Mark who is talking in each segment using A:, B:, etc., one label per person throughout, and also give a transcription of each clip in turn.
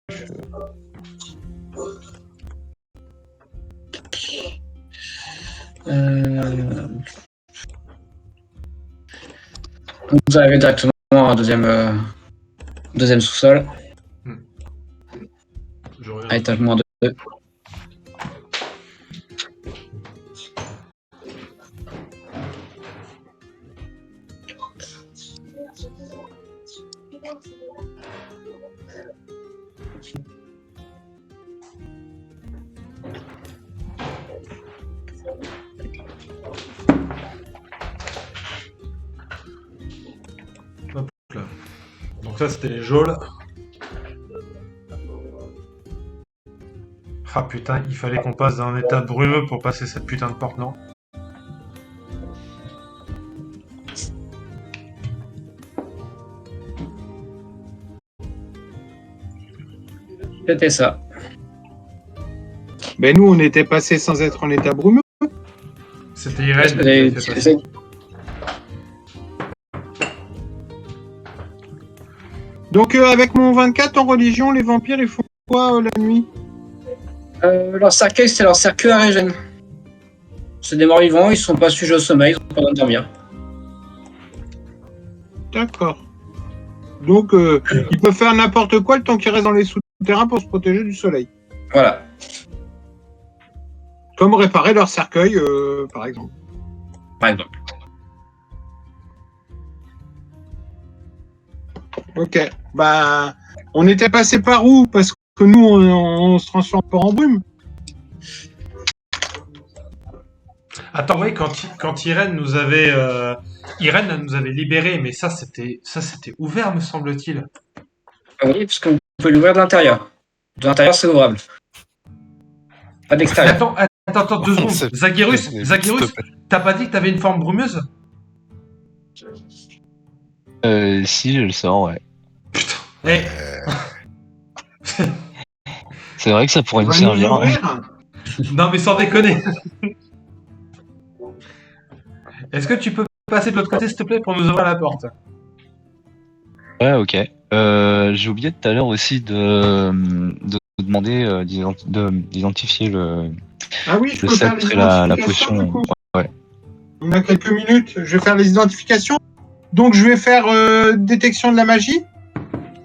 A: Vous arrivez directement à un deuxième sous-sol. À étage -2.
B: Hop là. Donc ça c'était les geôles. Ah putain, il fallait qu'on passe dans un état brumeux pour passer cette putain de porte, non?
A: C'était ça.
C: Ben nous, on était passé sans être en état brumeux.
B: C'était Irène qui avait fait passer.
C: Donc avec mon 24 en religion, les vampires, ils font quoi la nuit?
A: Leur cercueil, c'est leur cercueil à régène. C'est des morts vivants, ils sont pas sujets au sommeil, ils ont pas besoin de dormir.
C: D'accord. Donc ils peuvent faire n'importe quoi le temps qu'ils restent dans les souterrains pour se protéger du soleil.
A: Voilà.
C: Comme réparer leur cercueil, par exemple.
A: Par exemple.
C: Ok. Bah, on était passé par où? Parce que nous, on se transforme pas en brume.
B: Attends, oui, quand Irène nous avait libérés, mais ça c'était ouvert, me semble-t-il.
A: Ah oui, parce qu'on peut l'ouvrir de l'intérieur. De l'intérieur, c'est ouvrable. Pas d'extérieur.
B: Attends, 2 secondes. Zagirus, t'as pas dit que t'avais une forme brumeuse?
D: Si, je le sens, ouais.
B: Putain. Eh.
D: C'est vrai que ça pourrait nous
C: On va
D: servir. Ouais.
C: ouvrir.
B: Non mais sans déconner. Est-ce que tu peux passer de l'autre côté, s'il te plaît, pour nous ouvrir la porte?
D: Ouais, ok. J'ai oublié tout à l'heure aussi de demander d'identifier le
C: Ah oui, je
D: le
C: peux faire les
D: sceptre et la
C: identifications,
D: potion.
C: du coup.
D: Ouais.
C: On a quelques minutes. Je vais faire les identifications. Donc, je vais faire détection de la magie.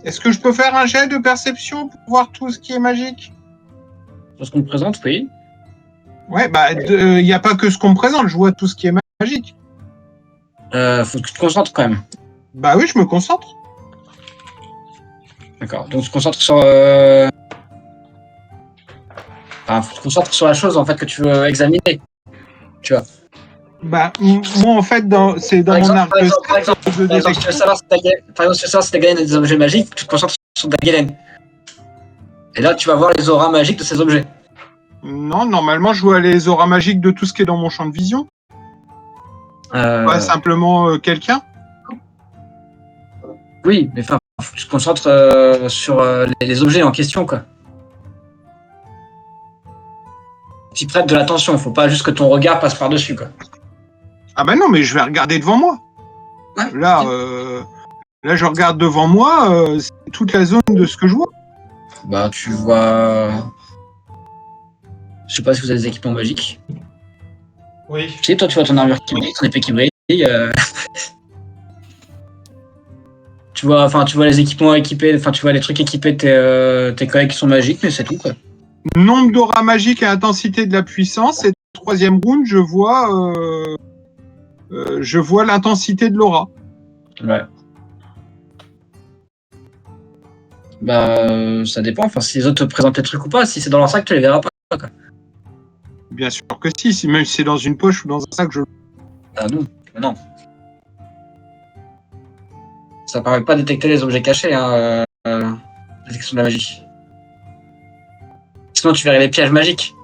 C: Est-ce que je peux faire un jet de perception pour voir tout ce qui est magique?
A: Sur ce qu'on me présente, oui.
C: Ouais, bah, il n'y a pas que ce qu'on me présente. Je vois tout ce qui est magique.
A: Faut que tu te concentres quand même.
C: Bah oui, je me concentre.
A: D'accord. Donc tu te concentres sur. Enfin, faut que tu te concentres sur la chose en fait que tu veux examiner. Tu vois.
C: Bah, moi, en fait, c'est dans mon arc de cercle de
A: Par exemple, si tu
C: détection.
A: veux savoir si ta galène a des objets magiques, tu te concentres sur ta galène. Et là, tu vas voir les auras magiques de ces objets.
C: Non, normalement, je vois les auras magiques de tout ce qui est dans mon champ de vision. Pas simplement quelqu'un.
A: Oui, mais enfin, faut que tu te concentres sur les objets en question, quoi. Tu prêtes de l'attention, faut pas juste que ton regard passe par-dessus, quoi.
C: Ah bah non, mais je vais regarder devant moi.
A: Ouais,
C: Là, là, je regarde devant moi, c'est toute la zone de ce que je vois.
A: Bah, tu vois. Je sais pas si vous avez des équipements magiques.
B: Oui.
A: Tu sais, toi, tu vois ton armure qui brille, ton épée qui brille. Tu vois les équipements équipés, enfin, tu vois les trucs équipés de tes collègues qui sont magiques, mais c'est tout, quoi.
C: Nombre d'auras magiques et intensité de la puissance. Et troisième round, je vois l'intensité de l'aura.
A: Ouais. Bah, ça dépend. Enfin, si les autres te présentent des trucs ou pas, si c'est dans leur sac, tu les verras pas, quoi.
C: Bien sûr que si, même si c'est dans une poche ou dans un sac, je...
A: Ah non, non. Ça permet pas de détecter les objets cachés, hein, la détection de la magie. Sinon, tu verrais les pièges magiques.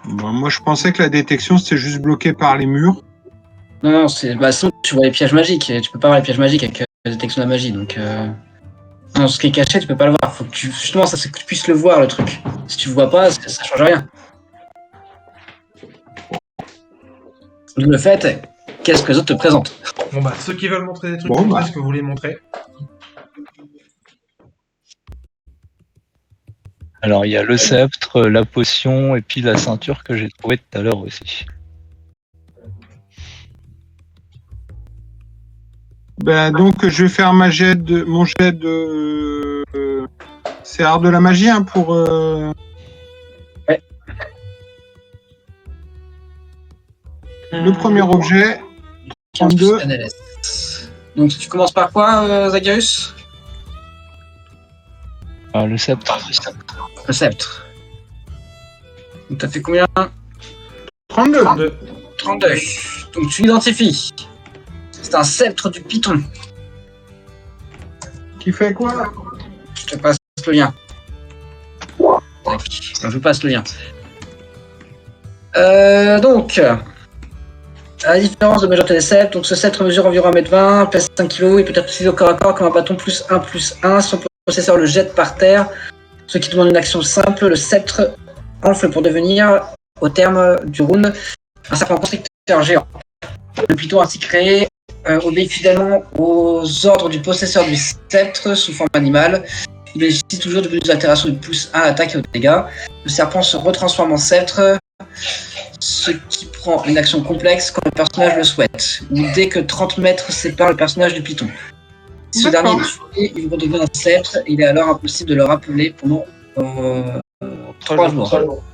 C: Bon, moi, je pensais que la détection, c'était juste bloqué par les murs.
A: Non, sinon, tu vois les pièges magiques. Et tu peux pas voir les pièges magiques avec la détection de la magie, donc... Non, ce qui est caché, tu peux pas le voir. Faut que justement, ça c'est que tu puisses le voir, le truc. Si tu le vois pas, ça change rien. D'où le fait, qu'est-ce que les autres te présentent?
B: Bon bah, ceux qui veulent montrer des trucs, est-ce que vous voulez montrer?
D: Alors, il y a le sceptre, la potion et puis la ceinture que j'ai trouvée tout à l'heure aussi.
C: Ben, donc, je vais faire mon jet de. C'est art de la magie, hein, pour.
A: Ouais.
C: Le premier objet. 32.
A: Donc, tu commences par quoi, Zagreus?
D: Le sceptre.
A: Le sceptre. Donc, t'as fait combien?
C: 32.
A: 32. Donc, tu l'identifies. C'est un sceptre du Python.
C: Qui fait quoi?
A: Je te passe le lien. Je vous passe le lien. Donc, à la différence de majorité des sceptres, donc ce sceptre mesure environ 1m20, pèse 5 kg et peut être utilisé au corps à corps comme un bâton +1/+1. Son possesseur le jette par terre, ce qui demande une action simple. Le sceptre enfle pour devenir, au terme du round, un serpent constricteur géant. Le Python ainsi créé obéit fidèlement aux ordres du possesseur du sceptre sous forme animale. Il bénéficie toujours de bonus d'altération de +1 à l'attaque et aux dégâts. Le serpent se retransforme en sceptre, ce qui prend une action complexe quand le personnage le souhaite, ou dès que 30 mètres séparent le personnage du Python. Si ce dernier est tué, il redevient un sceptre, il est alors impossible de le rappeler pendant 3 jours.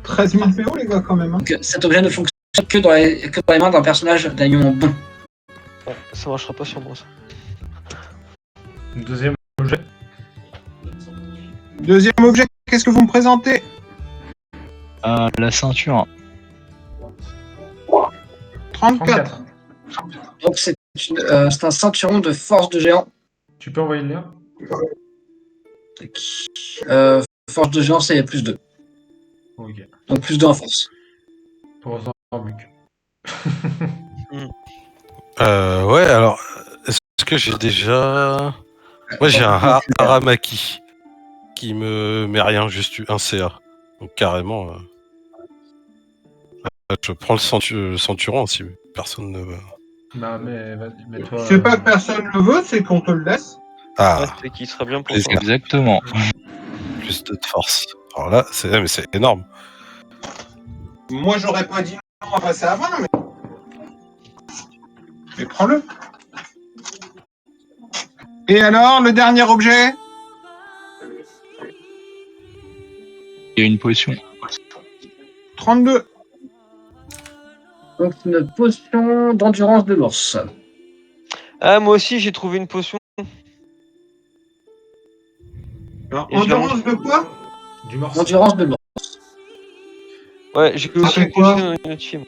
C: 13 000 PO, les gars, quand même. Hein.
A: Donc, cet objet ne fonctionne que dans les mains d'un personnage d'un union bon.
E: Ouais, ça marchera pas sur moi, ça.
B: Deuxième objet.
C: Deuxième objet, qu'est-ce que vous me présentez?
D: La ceinture.
C: 34.
A: Donc c'est un ceinturon de force de géant.
B: Tu peux envoyer le lien?
A: Force de géant, c'est +2.
B: Ok.
A: Donc +2 en force.
B: Pour Zorbuck.
F: Ouais, alors, est-ce que j'ai déjà... Moi, j'ai un Aramaki qui me met rien, juste un CA. Donc, carrément, je prends le ceinturon si personne ne veut.
B: Bah, mais vas-y, mets-toi.
C: C'est pas que personne le veut, c'est qu'on te le laisse.
F: Ah,
E: Ouais, c'est qui serait bien pour
F: les
E: toi.
D: Exactement.
F: plus de force. Alors là, c'est énorme.
C: Moi, j'aurais pas dit non à passer avant, mais prends-le. Et alors, le dernier objet?
D: Il y a une potion.
C: 32.
A: Donc une potion d'endurance de l'ours.
E: Ah, moi aussi, j'ai trouvé une potion.
C: Alors,
E: Et je la
C: endurance de quoi?
B: Du morceau.
A: Endurance de l'ours.
E: Ouais, j'ai aussi
C: fait
E: une
C: quoi?
E: potion dans notre film.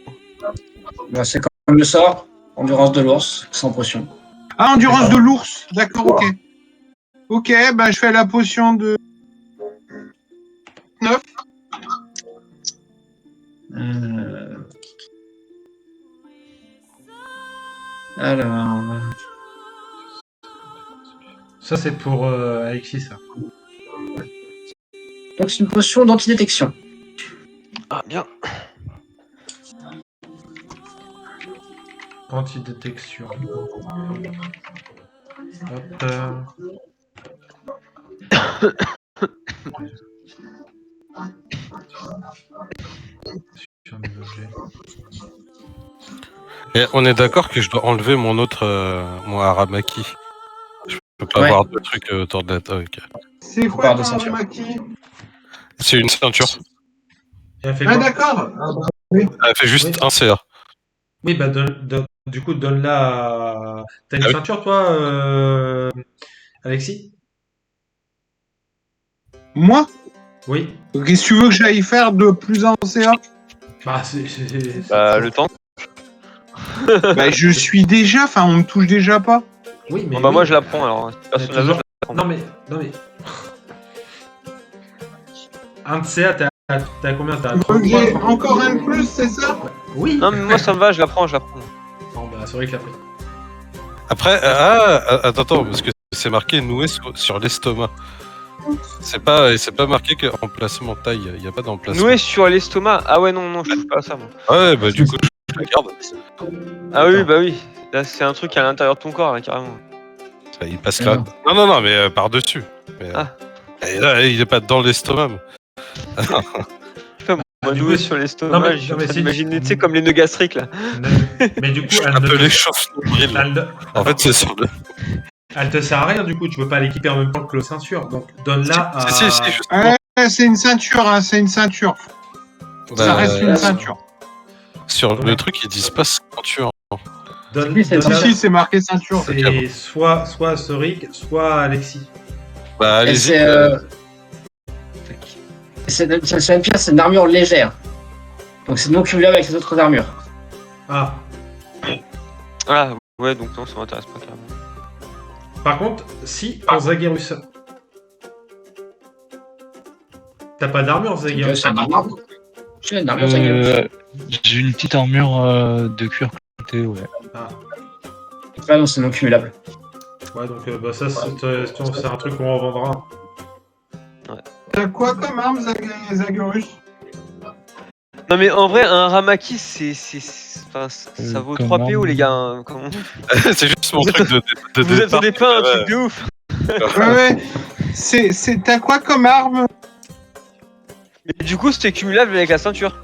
A: Bah, c'est quand même le sort. Endurance de l'ours, sans potion.
C: Ah, endurance de l'ours. D'accord, ok. Ok, bah je fais la potion de 9.
A: Alors.
B: Ça, c'est pour Alexis, ça.
A: Donc c'est une potion d'antidétection.
E: Ah, bien.
B: Antidétection. Hop. Sur mes objets.
F: Et on est d'accord que je dois enlever mon autre, mon Aramaki. Je peux pas avoir de trucs autour de la table. Okay.
C: C'est quoi
A: de
C: ton
A: ceinture.
C: Aramaki?
F: C'est une ceinture.
B: Et elle fait
C: Ah,
B: quoi?
C: d'accord.
F: Elle fait juste un CA.
B: Oui, bah du coup, donne-la à... T'as une
F: Ah oui.
B: ceinture, toi, Alexis?
C: Moi?
B: Oui.
C: Qu'est-ce que tu veux que j'aille faire de plus en CA?
B: Bah,
E: Bah, le temps.
C: Bah, je suis déjà, enfin, on me touche déjà pas.
B: Oui, mais...
E: Bon, bah,
B: oui.
E: moi, je la prends alors.
B: Mais
E: Personne la veut,
B: toujours-
E: je la prends.
B: Non, mais... Un de CA, t'as combien? T'as
C: Donc
B: 33,
C: j'ai
B: 33.
C: encore un de plus, c'est ça?
B: Oui.
E: Non, mais moi, ça me va, je la prends, je la prends.
B: Bon, bah, c'est vrai que la pris.
F: Après, attends, parce que c'est marqué noué sur l'estomac. C'est pas marqué que emplacement taille. Il n'y a pas d'emplacement.
E: Noué sur l'estomac. Ah ouais, non, je touche pas à ça, moi.
F: Ouais, bah du coup, je regarde.
E: Ah oui, bah oui. Là, c'est un truc à l'intérieur de ton corps, là, carrément.
F: Ça, il passe là. Non, mais par-dessus.
E: Ah.
F: Et là, il est pas dans l'estomac.
E: Moi, noué sur l'estomac, je suis en train d'imaginer, tu sais, comme les nœuds gastriques, là.
B: Mais du coup,
F: Un peu les chauffe-nombril. En fait, c'est sur le...
B: Elle te sert à rien, du coup, tu peux pas l'équiper en même temps que la ceinture. Donc, donne-la à...
F: Si, justement.
C: C'est une ceinture, hein, c'est une ceinture. Ça reste une ceinture.
F: Sur le truc, ils disent pas ceinture.
C: Si, c'est marqué ceinture.
B: C'est soit à Soric, soit à Alexis.
F: Bah, allez-y.
A: C'est une pièce, c'est une armure légère. Donc c'est non cumulable avec les autres armures.
B: Ah.
E: Ah, ouais, donc non, ça m'intéresse pas carrément.
B: Par contre, si en Zagherus. T'as pas d'armure, Zagherus?
A: J'ai une armure Zagherus.
D: J'ai une petite armure de cuir clouté, ouais.
B: Ah.
A: Ah non, c'est non cumulable.
B: Ouais, donc bah ça, c'est un truc qu'on revendra.
C: T'as quoi comme arme, Zagherus?
E: Non, mais en vrai, un Ramaki, enfin, ça vaut 3 PO, les gars. Hein, comment...
F: C'est juste mon truc de
E: Vous attendez pas un truc de ouf.
C: Ouais. T'as quoi comme arme?
E: Mais du coup, c'était cumulable avec la ceinture.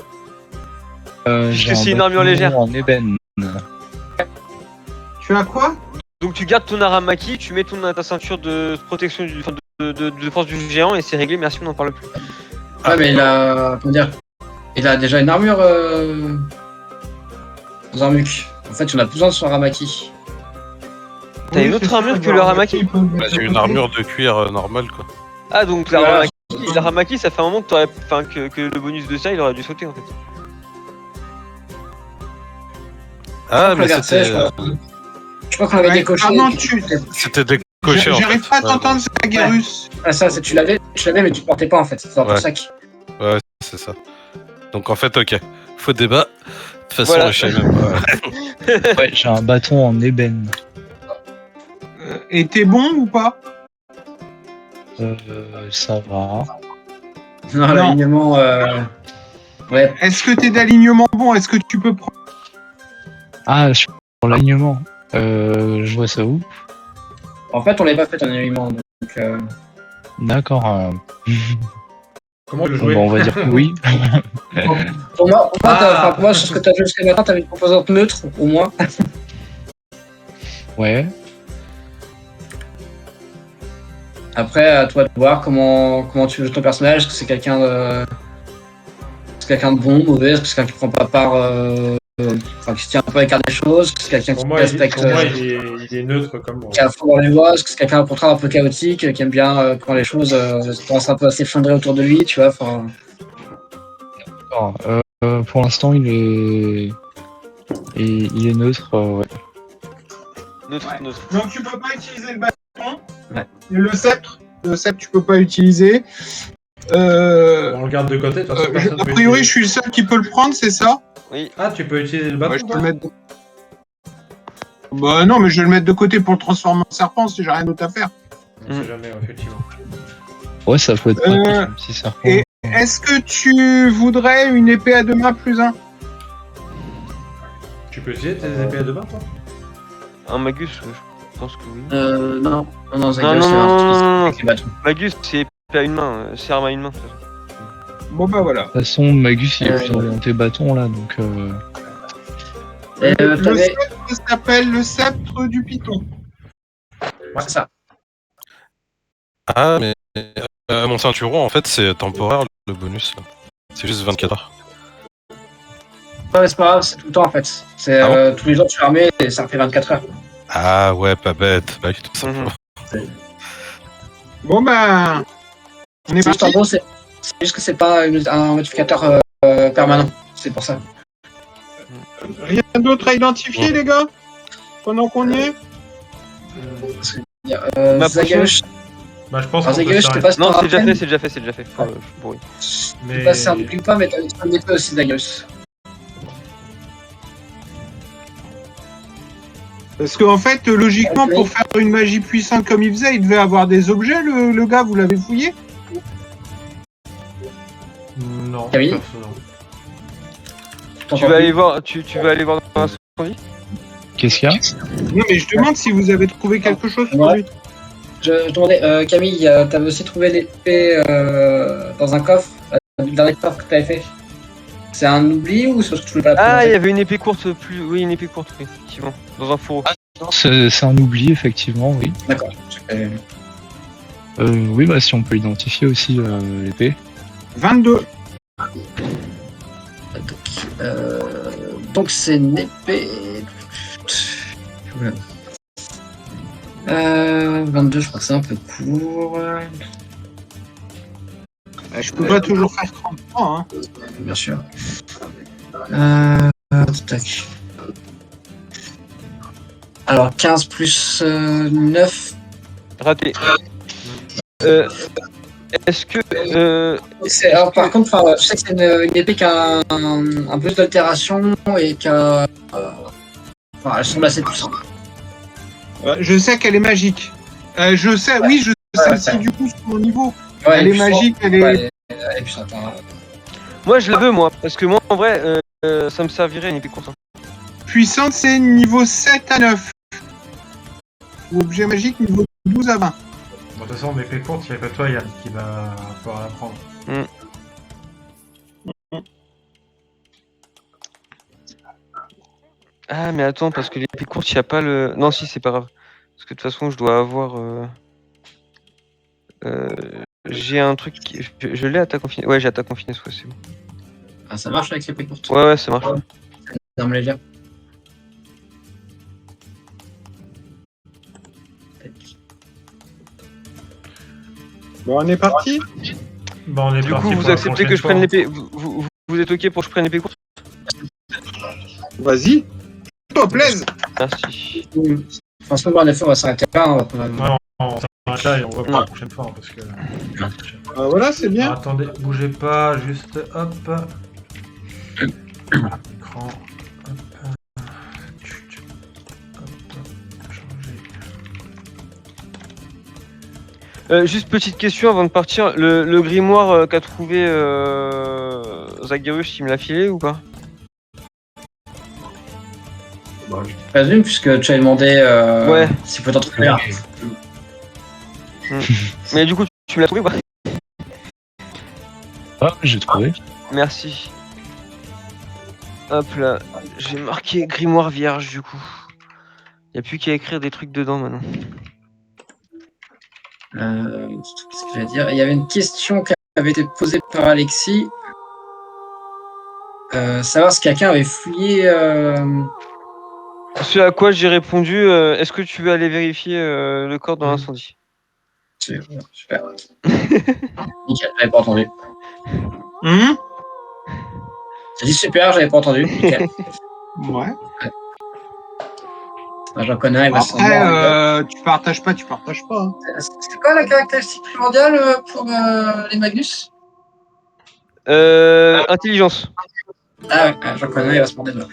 D: J'ai
E: c'est une armure
D: bâton
E: légère.
D: en ébène.
C: Tu as quoi?
E: Donc tu gardes ton Aramaki, tu mets ta ceinture de protection de force du géant et c'est réglé, merci, on n'en parle plus.
A: Ouais, mais il a... Comment dire? Il a déjà une armure... Zarmuk. En fait, on a besoin de son Ramaki.
E: T'as une autre armure que le Ramaki?
F: Bah, j'ai une armure de cuir normale, quoi.
E: Ah, donc la Ramaki, ça fait un moment que t'aurais... Enfin, que le bonus de ça, il aurait dû sauter, en fait.
F: Ah, mais c'était...
A: Je crois qu'on avait décoché.
C: Ah non,
F: C'était décoché, en fait.
C: J'arrive pas à t'entendre, Zagherus.
A: Ah ça, tu l'avais, mais tu portais pas en fait, c'est dans ton sac.
F: Ouais, c'est ça. Donc en fait, ok. Faux débat. De toute façon,
E: Voilà.
F: je sais même pas.
D: Ouais, j'ai un bâton en ébène.
C: Et t'es bon ou pas?
D: Ça va.
A: Non, l'alignement... Ouais.
C: Est-ce que t'es d'alignement bon? Est-ce que tu peux prendre...
D: Ah, sur l'alignement. Je vois ça où?
A: En fait, on l'avait pas fait un alignement, donc...
D: D'accord.
B: Comment le
D: Bon,
B: jouer?
D: bah, on va dire que oui.
A: Pour moi, sur ce que t'as vu jusqu'à maintenant, t'avais une composante neutre, au moins.
D: Ouais.
A: Après, à toi de voir comment tu joues ton personnage. Est-ce que c'est quelqu'un de... bon, mauvais? Est-ce que c'est quelqu'un qui prend pas part... Enfin, qui se tient un peu à l'écart des choses? Est-ce que c'est quelqu'un qui respecte...
B: il est neutre comme moi.
A: Qui est à fond dans les voies? Est-ce que c'est quelqu'un au contraire un peu chaotique, qui aime bien quand les choses commencent un peu à s'effondrer autour de lui, tu vois? Enfin...
D: Alors, pour l'instant, il est neutre, ouais.
E: Neutre.
C: Donc tu peux pas utiliser le bâton.
A: Ouais.
C: Et le sceptre, tu peux pas utiliser.
B: On le garde de côté, de toute façon, personne
C: A
B: peut
C: priori,
B: utiliser.
C: je suis le seul qui peut le prendre, c'est ça?
E: Oui.
B: Ah, tu peux utiliser le bâton,
C: Ouais, je peux
B: toi
C: le mettre. Bah non, mais je vais le mettre de côté pour le transformer en serpent si j'ai rien d'autre à faire.
B: On sait jamais, effectivement.
D: Ouais, ça peut être pratique, même si ça reprend.
C: et- Est-ce que tu voudrais une épée à deux mains +1?
B: Tu peux utiliser tes épées à deux mains, toi?
E: Un Magus, je pense que oui.
A: Non, Zagherus, c'est
E: non.
A: avec les bâtons.
E: Magus, c'est épée à une main, c'est arme à une main.
C: Bon bah voilà.
D: De toute façon, Magus, il est plus orienté bâton, là, donc...
A: Et
C: Le
A: t'avais...
C: sceptre s'appelle le sceptre du Python.
A: Ouais, c'est ça.
F: Ah, mais mon ceinturon, en fait, c'est temporaire, le bonus. Là. C'est juste 24 heures.
A: Ouais, c'est pas grave, c'est tout le temps en fait. C'est tous les jours tu es armé et ça fait 24 heures.
F: Ah ouais, pas bête. Bah, tout simplement.
C: Bon bah... On est
A: C'est juste, en
C: parti.
A: gros, c'est juste que c'est pas un modificateur permanent. C'est pour ça.
C: Rien d'autre à identifier, les gars? Pendant qu'on y est?
E: Ma
A: Zagherus,
B: Bah, je pense
A: alors
B: qu'on peut
A: Zagherus, je te
B: s'arrêter.
A: passe
E: Non,
A: ton
E: c'est
A: rappel.
E: déjà fait. Faut, je suis bourré.
A: Je te passe un oublie pas, mais t'as un épée aussi, Zagherus.
C: Parce qu'en fait, logiquement, pour faire une magie puissante comme il faisait, il devait avoir des objets, le gars, vous l'avez fouillé?
B: Non,
A: Camille
B: perso, non.
E: Tu vas aller voir, tu vas aller voir dans l'incendie.
D: Qu'est-ce qu'il y a?
C: Non, mais je demande si vous avez trouvé quelque chose sur
A: Ouais.
C: lui.
A: Je demandais, Camille, t'avais aussi trouvé l'épée dans un coffre, le dernier coffre que t'avais fait. C'est un oubli ou ça, je voulais pas la
E: Ah, il y
A: présenter
E: avait une épée courte, oui, une épée courte, oui, effectivement, dans un fourreau.
D: Non, c'est un oubli, effectivement, oui.
A: D'accord.
D: Oui, bah si on peut identifier aussi l'épée.
C: 22.
A: Donc c'est une épée. 22, je crois que c'est un peu court.
C: Je peux pas toujours faire 33, hein.
A: Bien sûr. Tac. Alors 15 plus 9.
E: Raté. Est-ce que...
A: Alors, par contre, je sais que c'est une épée qui a un boost d'altération et qui a. Elle semble assez puissante.
C: Je sais qu'elle est magique. Je sais, oui, je sais celle-ci du coup sur mon niveau.
A: Ouais,
C: Elle est magique, elle est...
A: Ouais, elle est puissante. Hein.
E: moi, je la veux, moi, parce que moi, en vrai, ça me servirait une épée courte. Hein.
C: Puissante, c'est niveau 7 à 9. Ou objet magique, niveau 12 à 20.
B: Bon, de toute façon, l'épée courte, il n'y a pas toi, Yann, qui va pouvoir la prendre.
E: Ah, mais attends, parce que l'épée courte, il n'y a pas le... Non, si, c'est pas grave. Parce que de toute façon, je dois avoir... j'ai un truc... Je l'ai attaque en finesse. Ouais, j'ai attaque en finesse, ouais, c'est bon.
A: Ah, ça marche avec l'épée courte.
E: Ouais, ça marche.
A: Non, me les lire.
C: Bon, on est parti.
B: Bon, on est
E: Du
B: parti
E: coup,
B: pour
E: vous
B: la
E: acceptez que je
B: prochaine
E: prenne
B: fois.
E: l'épée... Vous êtes ok pour que je prenne l'épée courte?
C: Vas-y. Toi, plaise.
E: Merci.
A: Franchement, en effet, on va s'arrêter là. On va pas...
B: Ouais, on s'arrête là et on va pour la prochaine fois, hein, parce que...
C: Voilà, c'est bien.
B: Alors, attendez, bougez pas, juste hop. Écran. Hop. Chut. Hop. Changer.
E: Juste petite question avant de partir. Le grimoire qu'a trouvé Zagierus, il me l'a filé ou pas?
A: Bon, je présume, puisque tu as demandé
E: Ouais.
A: s'il peut t'en trouver un.
E: Mais du coup, tu me l'as trouvé ou pas?
D: Ah, j'ai trouvé.
E: Merci. Hop là, j'ai marqué grimoire vierge du coup. Y a plus qu'à écrire des trucs dedans maintenant.
A: Qu'est-ce que je vais dire? Il y avait une question qui avait été posée par Alexis. Savoir si quelqu'un avait fouillé.
E: Ce à quoi j'ai répondu, est-ce que tu veux aller vérifier le corps dans l'incendie?
A: Super. Nickel, j'avais pas entendu. J'ai dit super, j'avais pas entendu. Nickel.
C: Ouais.
A: J'en connais un, il va
C: Après, tu partages pas. Hein.
A: C'est quoi la caractéristique primordiale pour les Magnus?
E: Intelligence.
A: Ah ouais, j'en connais un, il va se demander là.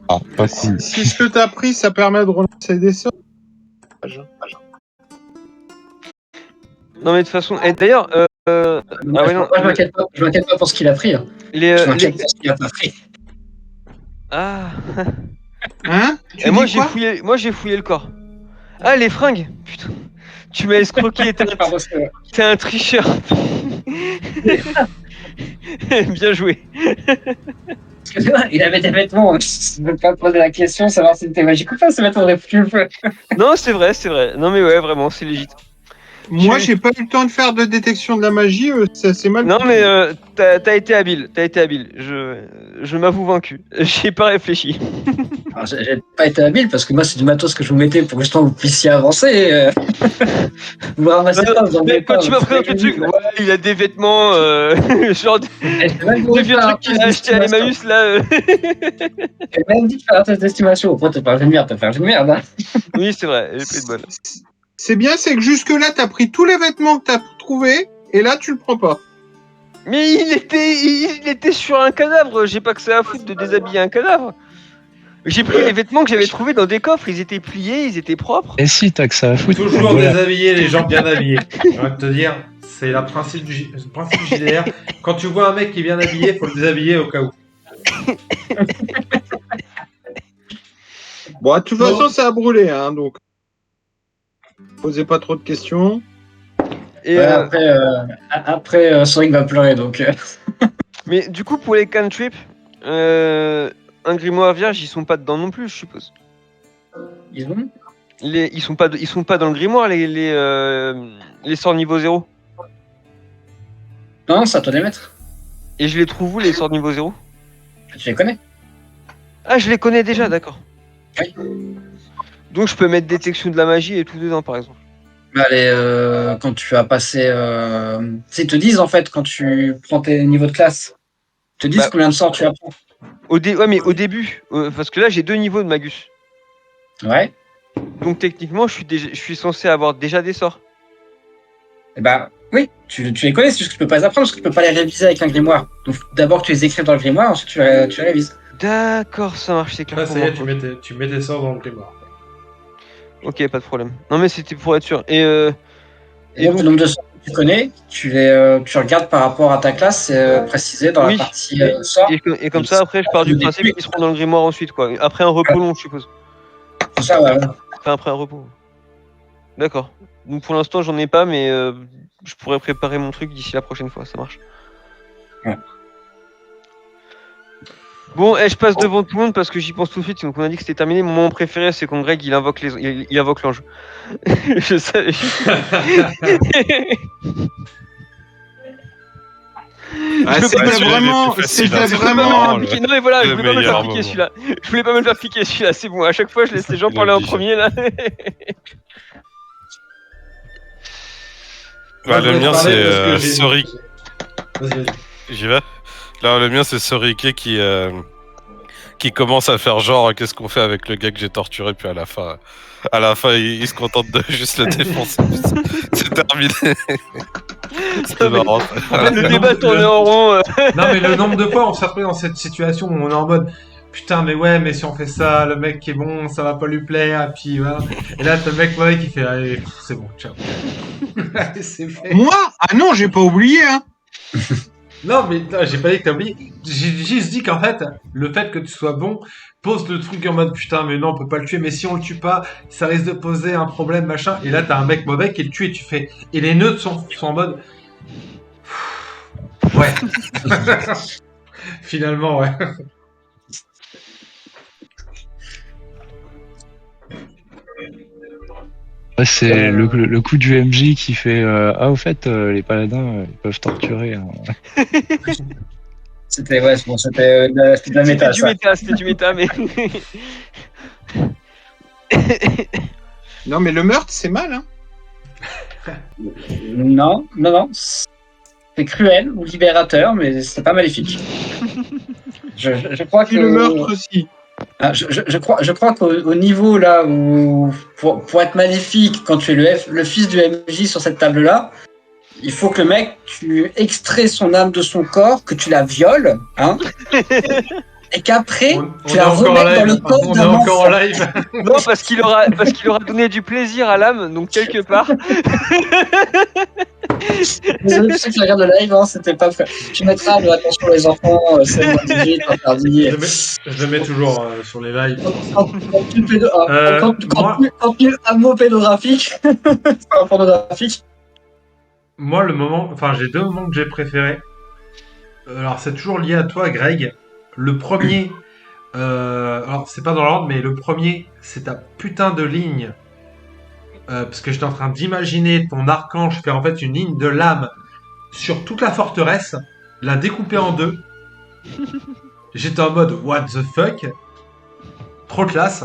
D: Ah, pas cool.
C: Si ce que t'as pris, ça permet de relancer des sorts.
E: Non mais de toute façon, et d'ailleurs,
A: Non,
E: ouais, non,
A: je m'inquiète pas pour ce qu'il a pris. Hein. Je m'inquiète pour ce qu'il a pas pris.
E: Ah.
C: Hein?
E: Et moi j'ai fouillé le corps. Ah les fringues. Putain. Tu m'as escroqué. T'es un tricheur. Bien joué.
A: Excusez-moi, il avait des vêtements. Je ne veux pas te poser la question, savoir si c'était magique ou pas, ce vêtement aurait foutu le feu.
E: Non, c'est vrai. Non mais ouais, vraiment, c'est légit.
C: Moi, j'ai pas eu le temps de faire de détection de la magie, ça c'est mal.
E: Non mais t'as été habile. Je m'avoue vaincu. J'ai pas réfléchi.
A: Alors, j'ai pas été habile parce que moi c'est du matos que je vous mettais pour que justement vous puissiez avancer. Vous ramassez pas, vous en
E: Mais
A: mettez
E: quand
A: pas.
E: tu m'as présenté le truc, ouais, il a des vêtements, genre des vieux trucs qu'il a acheté à Emmaüs là.
A: J'ai même dit de faire un test d'estimation. Après, t'es pas un jeu de merde, t'as fait un jeu de merde. Hein.
E: Oui, c'est vrai, j'ai pris de bonne.
C: C'est bien, c'est que jusque-là, t'as pris tous les vêtements que t'as trouvés, et là, tu le prends pas.
E: Mais il était sur un cadavre. J'ai pas que ça à foutre de déshabiller un cadavre. J'ai pris les vêtements que j'avais trouvés dans des coffres. Ils étaient pliés, ils étaient propres.
D: Et si, t'as que ça à foutre.
B: Toujours
D: Voilà.
B: déshabiller les gens bien habillés. Je vais te dire, c'est le principe du JDR. Quand tu vois un mec qui est bien habillé, faut le déshabiller au cas où.
C: Bon, de toute façon, ça a brûlé, hein, donc. Posez pas trop de questions.
E: Et,
A: Ouais, après Sonic va pleurer, donc...
E: mais du coup, pour les cantrips, un grimoire vierge, ils sont pas dedans non plus, je suppose.
A: Ils ont
E: Ils sont pas dans le grimoire, les sorts niveau 0.
A: Non, c'est à toi de les mettre.
E: Et je les trouve où, les sorts niveau 0?
A: Tu les connais.
E: Ah, je les connais déjà, d'accord.
A: Oui.
E: Donc je peux mettre détection de la magie et tout dedans, par exemple.
A: Allez, quand tu vas passer... Ils te disent, en fait, quand tu prends tes niveaux de classe, ils te disent
E: Bah,
A: combien de sorts tu apprends.
E: Ouais, mais au début, parce que là, j'ai 2 niveaux de Magus.
A: Ouais.
E: Donc techniquement, je suis censé avoir déjà des sorts.
A: Et bah, oui, tu les connais, c'est juste que tu peux pas les apprendre, parce que tu peux pas les réviser avec un grimoire. Donc d'abord, tu les écris dans le grimoire, ensuite tu les révises.
E: D'accord, ça marche, c'est clair.
B: Là,
E: pour
B: ça y est,
E: moi.
B: tu mets tes sorts dans le grimoire.
E: Ok, pas de problème. Non, mais c'était pour être sûr. Et
A: Et donc, le nombre de sorts que tu connais, tu regardes par rapport à ta classe, c'est précisé dans
E: Oui.
A: la partie sorts.
E: et comme ça, après, je pars du principe qu'ils seront dans le grimoire ensuite, quoi. Après un repos long, je suppose.
A: Tout ça, voilà.
E: Enfin, après un repos. D'accord. Donc pour l'instant, j'en ai pas, mais je pourrais préparer mon truc d'ici la prochaine fois, ça marche.
A: Ouais.
E: Bon, je passe devant tout le monde parce que j'y pense tout de suite. Donc on a dit que c'était terminé. Mon moment préféré, c'est quand Greg il invoque l'ange. Je savais.
C: C'était
E: Non
C: vraiment.
E: mais voilà, je voulais pas me le faire
F: meilleur
E: piquer
F: moment.
E: celui-là. Je voulais pas me le faire piquer celui-là. C'est bon. À chaque fois, je laisse les gens
F: Il
E: parler en
F: oblige.
E: premier là.
F: Bah, le mien, c'est Sorik.
B: Vas-y.
F: J'y vais. Là, le mien, c'est Sorike qui commence à faire genre qu'est-ce qu'on fait avec le gars que j'ai torturé, puis à la fin, il se contente de juste le défoncer. C'est terminé. C'est marrant.
E: Le débat tournait en rond.
B: Non, mais le nombre de fois on s'est retrouvé dans cette situation où on est en mode putain, mais ouais, mais si on fait ça, le mec qui est bon, ça va pas lui plaire, et puis voilà. Et là, t'as le mec ouais, qui fait allez, c'est bon, ciao. Allez, c'est fait.
C: Moi? Ah non, j'ai pas oublié, hein.
B: Non, mais non, j'ai pas dit que t'as oublié. J'ai juste dit qu'en fait, le fait que tu sois bon pose le truc en mode putain, mais non, on peut pas le tuer, mais si on le tue pas, ça risque de poser un problème, machin. Et là, t'as un mec mauvais qui le tue et tu fais. Et les neutres sont en mode. Ouais. Finalement, ouais.
D: Ouais, c'est le coup du MJ qui fait ah, au fait, les paladins ils peuvent torturer. Hein.
A: C'était de la méta, ça.
E: C'était du méta, mais.
C: Non, mais le meurtre, c'est mal, hein.
A: Non. C'est cruel ou libérateur, mais c'est pas maléfique. Je crois que
C: Et le meurtre aussi.
A: Ah, je crois qu'au niveau là où pour être maléfique, quand tu es le fils du MJ sur cette table là, il faut que le mec, tu extrais son âme de son corps, que tu la violes, hein, et qu'après tu la remettes dans le corps
B: On est
A: d'un
B: encore en
A: enfant.
B: live.
E: Non, parce qu'il aura donné du plaisir à l'âme, donc quelque part.
A: Désolé, tous ceux qui regardent le live, hein, c'était pas prêt. Tu mettras de attention les enfants, c'est moins 18, interdit.
B: Je le mets toujours sur les lives.
A: Quand tu un mot pédographique, c'est pas pornographique.
B: Moi, j'ai 2 moments que j'ai préférés. Alors, c'est toujours lié à toi, Greg. Le premier, alors c'est pas dans l'ordre, mais le premier, c'est ta putain de ligne. Parce que j'étais en train d'imaginer ton archange faire en fait une ligne de lame sur toute la forteresse, la découper en 2. J'étais en mode what the fuck, trop classe.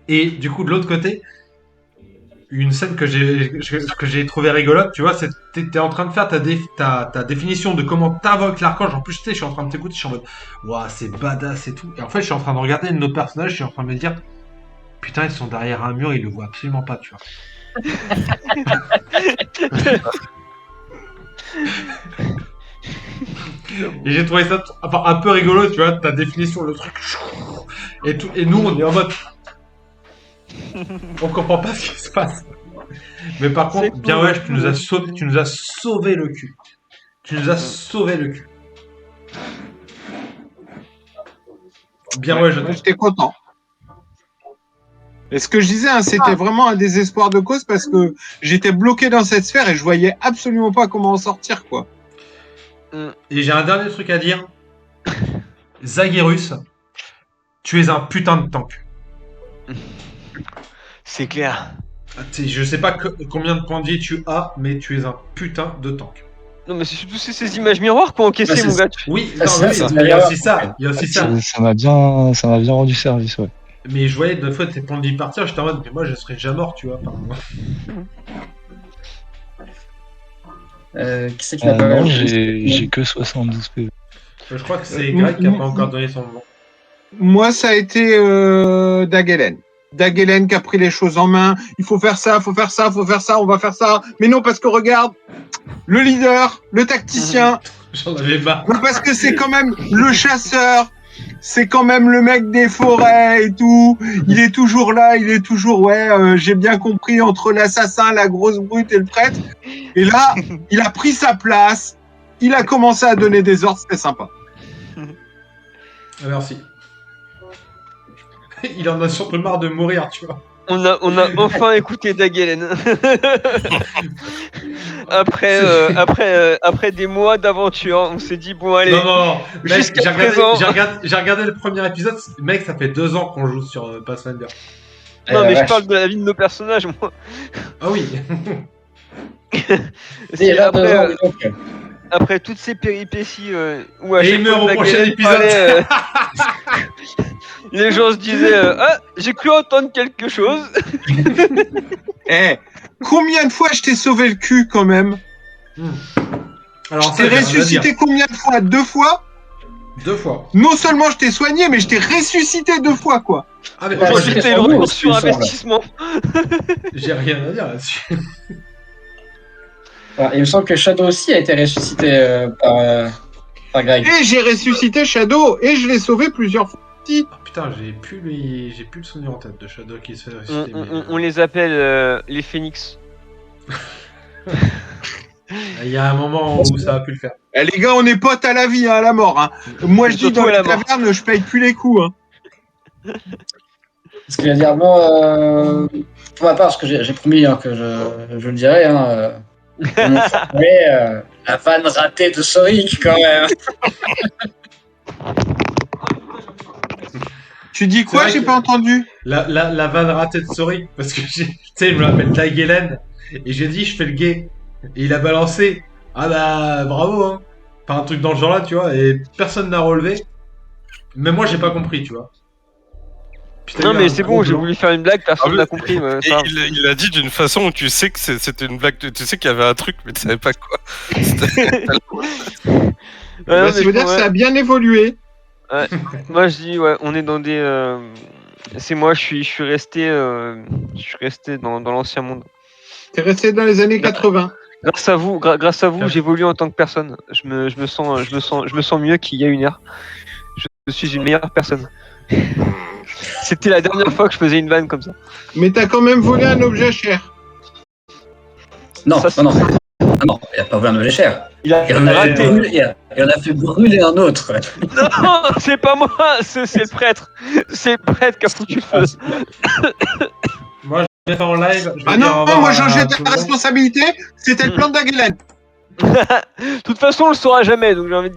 B: Et du coup de l'autre côté, une scène que j'ai trouvé rigolote, tu vois, c'est t'es en train de faire ta définition de comment t'invoques l'archange. En plus, je suis en train de t'écouter, je suis en mode waouh, c'est badass et tout. Et en fait, je suis en train de regarder nos personnages, je suis en train de me dire putain, ils sont derrière un mur, ils le voient absolument pas, tu vois. Et j'ai trouvé ça enfin, un peu rigolo, tu vois, ta définition, le truc. Et nous, on est en mode. On comprend pas ce qui se passe. Mais par
E: C'est
B: contre, bien
E: cool.
B: ouais, tu nous as sauvé le cul. Tu nous as sauvé le cul. Bien ouais, je
C: Moi, j'étais content. Et ce que je disais, hein, c'était vraiment un désespoir de cause parce que j'étais bloqué dans cette sphère et je voyais absolument pas comment en sortir, quoi.
B: Et j'ai un dernier truc à dire. Zagherus, tu es un putain de tank.
E: C'est clair.
B: Je sais pas combien de points de vie tu as, mais tu es un putain de tank.
E: Non, mais c'est surtout ces images miroirs qu'on encaissé,
A: Ouais,
E: mon gars.
B: Oui,
A: Ah,
B: non,
A: c'est
B: oui,
A: ça,
B: il y a aussi ça. Il y a aussi ça.
D: Ça m'a bien rendu service, ouais.
B: Mais je voyais deux fois tes points de vie partir, j'étais en mode, mais moi je serais déjà mort, tu vois.
A: Qui c'est qui n'a pas
D: Non,
A: réussi
D: j'ai que 72 PV.
B: Je crois que c'est Greg qui a pas encore donné son nom.
C: Moi, ça a été Dagelen. Dagelen qui a pris les choses en main. Il faut faire ça, faut faire ça, faut faire ça, on va faire ça. Mais non, parce que regarde, le leader, le tacticien,
B: J'en avais marre.
C: mais parce que c'est quand même le chasseur, c'est quand même le mec des forêts et tout. Il est toujours là, il est toujours, ouais, j'ai bien compris, entre l'assassin, la grosse brute et le prêtre. Et là, il a pris sa place, il a commencé à donner des ordres, c'était sympa.
B: Ah, merci. Il en a surtout marre de mourir, tu vois.
E: On a enfin écouté Dagelen. après des mois d'aventure, on s'est dit bon allez.
B: Non. Mec,
E: Jusqu'à présent.
B: j'ai regardé le premier épisode. Mec, ça fait 2 ans qu'on joue sur Pathfinder.
E: Non mais je
A: vache.
E: parle de la vie de nos personnages, moi.
B: Ah oui.
A: Et là, 2 ans,
E: Après,
A: donc,
E: après toutes ces péripéties où à
B: Et
E: chaque
B: il meurt
E: fois
B: au
E: que
B: prochain
E: Dagelen
B: épisode.
E: parlait, les gens se disaient ah j'ai cru entendre quelque chose.
C: Eh, combien de fois je t'ai sauvé le cul quand même?
B: Alors,
C: Je t'ai ressuscité combien de fois? 2 fois?
B: 2 fois.
C: Non seulement je t'ai soigné, mais je t'ai ressuscité 2 fois, quoi.
B: Ah, mais
A: Ouais,
B: moi,
A: j'ai-
E: C'était
A: sur
E: le
A: nous
E: retour
A: aussi,
E: sur
A: il me semble.
E: investissement.
B: j'ai rien à dire là-dessus.
A: Alors, il me semble que Shadow aussi a été ressuscité par Greg.
C: Et j'ai ressuscité Shadow, et je l'ai sauvé plusieurs fois.
B: Ah, putain, j'ai plus le souvenir en tête de Shadow qui se fait
E: On,
B: ressusciter.
E: on les appelle les phénix.
B: Il y a un moment où ça a pu le faire.
C: Eh, les gars, on est potes à la vie, hein, à la mort. Hein. Moi, je dis
E: Surtout
C: dans
E: à
C: la
E: la mort.
C: taverne, je paye plus les coups. Hein.
A: Ce qu'il va dire, moi, pour ma part, parce que j'ai promis hein, que je le dirai, hein, mais la vanne ratée de Soric quand même.
C: Tu dis
B: C'est
C: quoi?
B: vrai
C: J'ai
B: que-
C: pas entendu.
B: La vanne ratée de Sori, parce que tu sais, il me l'appelle Dagelen, et j'ai dit, je fais le gay. Et il a balancé, ah bah, bravo, hein. Enfin, un truc dans le genre là, tu vois, et personne n'a relevé. Mais moi, j'ai pas compris, tu vois. Puis t'as
E: Non
B: eu
E: mais
B: un
E: c'est
B: gros
E: bon, j'ai
B: blanc.
E: voulu faire une blague, personne
F: Ah oui.
E: n'a compris.
F: Et il a dit d'une façon où tu sais que c'était une blague, tu sais qu'il y avait un truc, mais tu savais pas quoi. C'était-
C: Bah, ça veut dire que ça a bien évolué.
E: Moi je dis ouais, on est dans des. C'est moi, je suis resté dans l'ancien monde.
C: T'es resté dans les années 80.
E: Grâce à vous, j'évolue en tant que personne. Je me sens mieux qu'il y a une heure. Je suis une meilleure personne. C'était la dernière fois que je faisais une vanne comme ça.
C: Mais t'as quand même volé un objet cher.
A: Non,
E: Ça, c'est-
A: non, non, il a pas volé un objet cher.
E: Il a
A: Il en a fait
E: raté.
A: brûler, il en a fait brûler un autre.
E: Non, c'est pas moi, c'est le prêtre. C'est le prêtre qui a foutu le feu.
B: Moi, je vais faire en live. Je vais
C: Ah
B: dire au
C: non,
B: revoir
C: moi
B: à
C: j'en jette
B: tout le
C: la
B: monde.
C: responsabilité. C'était le plan de Dagelen.
E: De toute façon, on le saura jamais, donc j'ai envie de